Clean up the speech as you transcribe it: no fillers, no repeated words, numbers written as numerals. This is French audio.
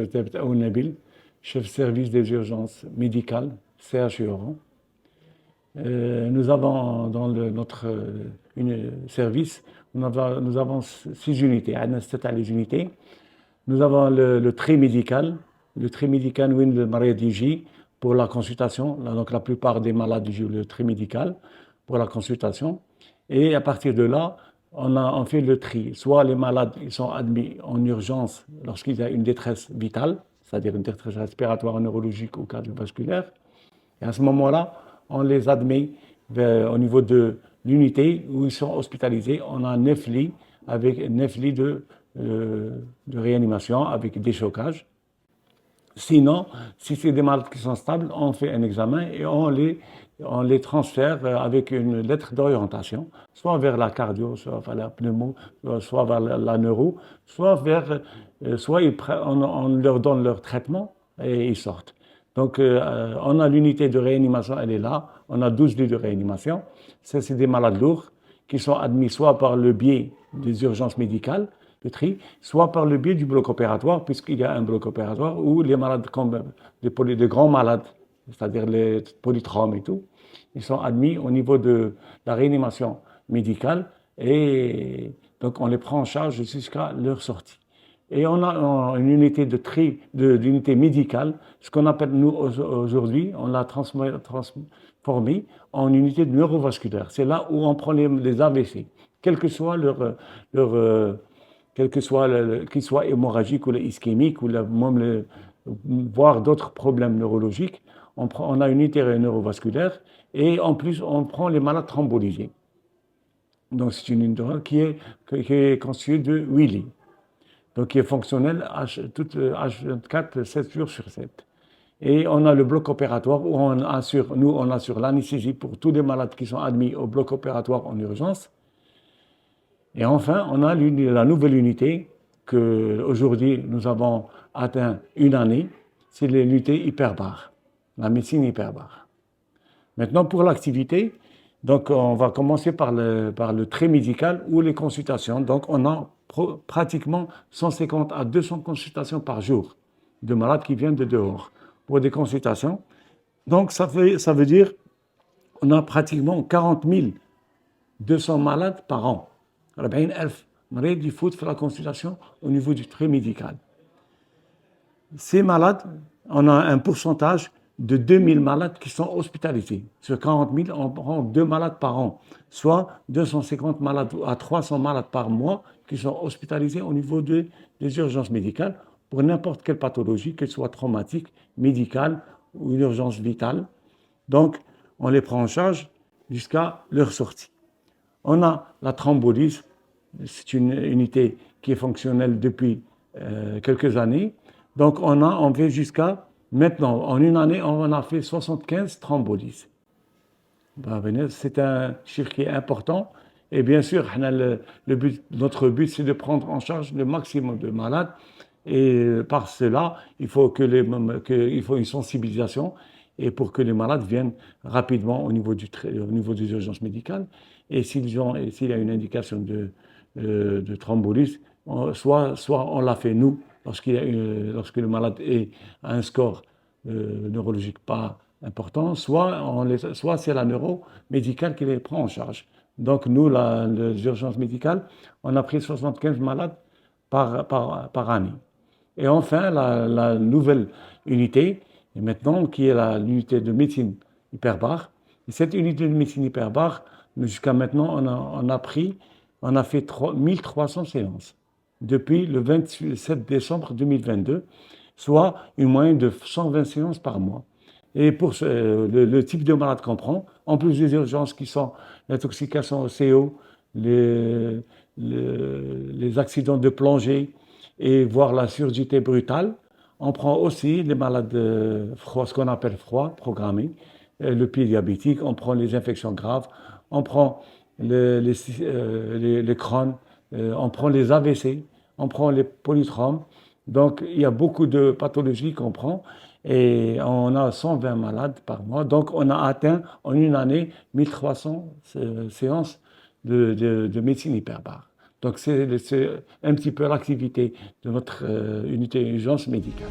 je m'appelle Aoun Nabil, chef service des urgences médicales, CHU Oran. Nous avons dans notre service, nous avons 6 unités, les unités. Nous avons le trait médical, où le malade يجي pour la consultation. Donc la plupart des malades jouent le trait médical pour la consultation. Et à partir de là, on fait le tri. Soit les malades ils sont admis en urgence lorsqu'il y a une détresse vitale, c'est-à-dire une détresse respiratoire, neurologique ou cardiovasculaire. Et à ce moment-là, on les admet au niveau de l'unité où ils sont hospitalisés. On a 9 lits avec 9 lits de réanimation avec déchocage. Sinon, si c'est des malades qui sont stables, on fait un examen et on les transfère avec une lettre d'orientation, soit vers la cardio, soit vers la pneumo, soit vers la neuro, soit on leur donne leur traitement et ils sortent. Donc, on a l'unité de réanimation, elle est là. On a 12 lits de réanimation. Ça, c'est des malades lourds qui sont admis soit par le biais des urgences médicales, le tri, soit par le biais du bloc opératoire, puisqu'il y a un bloc opératoire où les malades comme les grands malades, c'est-à-dire les polytrames et tout, ils sont admis au niveau de la réanimation médicale et donc on les prend en charge jusqu'à leur sortie. Et on a une unité de tri, d'unité médicale, ce qu'on appelle nous aujourd'hui, on l'a transformé en unité de neurovasculaire. C'est là où on prend les AVC, quel que soit qu'ils soient hémorragiques ou ischémiques ou même voire d'autres problèmes neurologiques. On a une unité neurovasculaire et en plus on prend les malades thrombolysés. Donc c'est une unité qui est constituée de 8 lits. Donc qui est fonctionnelle H24, 7 jours sur 7. Et on a le bloc opératoire où on assure l'anesthésie pour tous les malades qui sont admis au bloc opératoire en urgence. Et enfin, on a la nouvelle unité qu'aujourd'hui nous avons atteint une année, c'est l'unité hyperbare, la médecine hyperbare. Maintenant, pour l'activité, donc on va commencer par le trait médical ou les consultations. Donc on a pratiquement 150 à 200 consultations par jour de malades qui viennent de dehors pour des consultations. Donc ça veut dire on a pratiquement 40 200 malades par an. 40,000 malades qui font la consultation au niveau du trait médical. Ces malades, on a un pourcentage de 2000 malades qui sont hospitalisés. Sur 40 000, on prend 2 malades par an, soit 250 malades à 300 malades par mois qui sont hospitalisés au niveau des urgences médicales pour n'importe quelle pathologie, qu'elle soit traumatique, médicale ou une urgence vitale. Donc, on les prend en charge jusqu'à leur sortie. On a la thrombolyse, c'est une unité qui est fonctionnelle depuis quelques années. Donc, on fait jusqu'à maintenant, en une année, on a fait 75 thrombolyses. C'est un chiffre qui est important. Et bien sûr, notre but, c'est de prendre en charge le maximum de malades. Et par cela, il faut une sensibilisation et pour que les malades viennent rapidement au niveau des urgences médicales. Et s'il y a une indication de thrombolyse, soit on l'a fait nous, lorsque le malade a un score neurologique pas important, soit c'est la neuro médicale qui les prend en charge. Donc nous, les urgences médicales, on a pris 75 malades par année. Et enfin, la nouvelle unité, et maintenant, qui est l'unité de médecine hyperbare. Et cette unité de médecine hyperbare, jusqu'à maintenant, on a fait 1300 séances depuis le 27 décembre 2022, soit une moyenne de 120 séances par mois. Et pour le type de malade qu'on prend, en plus des urgences qui sont l'intoxication au CO, les accidents de plongée et voire la surdité brutale, on prend aussi les malades froids, ce qu'on appelle froid programmés, le pied diabétique, on prend les infections graves, on prend les Crohn, on prend les AVC, on prend les polytrames. Donc, il y a beaucoup de pathologies qu'on prend et on a 120 malades par mois. Donc, on a atteint en une année 1300 séances de médecine hyperbare. Donc, Donc c'est un petit peu l'activité de notre unité d'urgence médicale.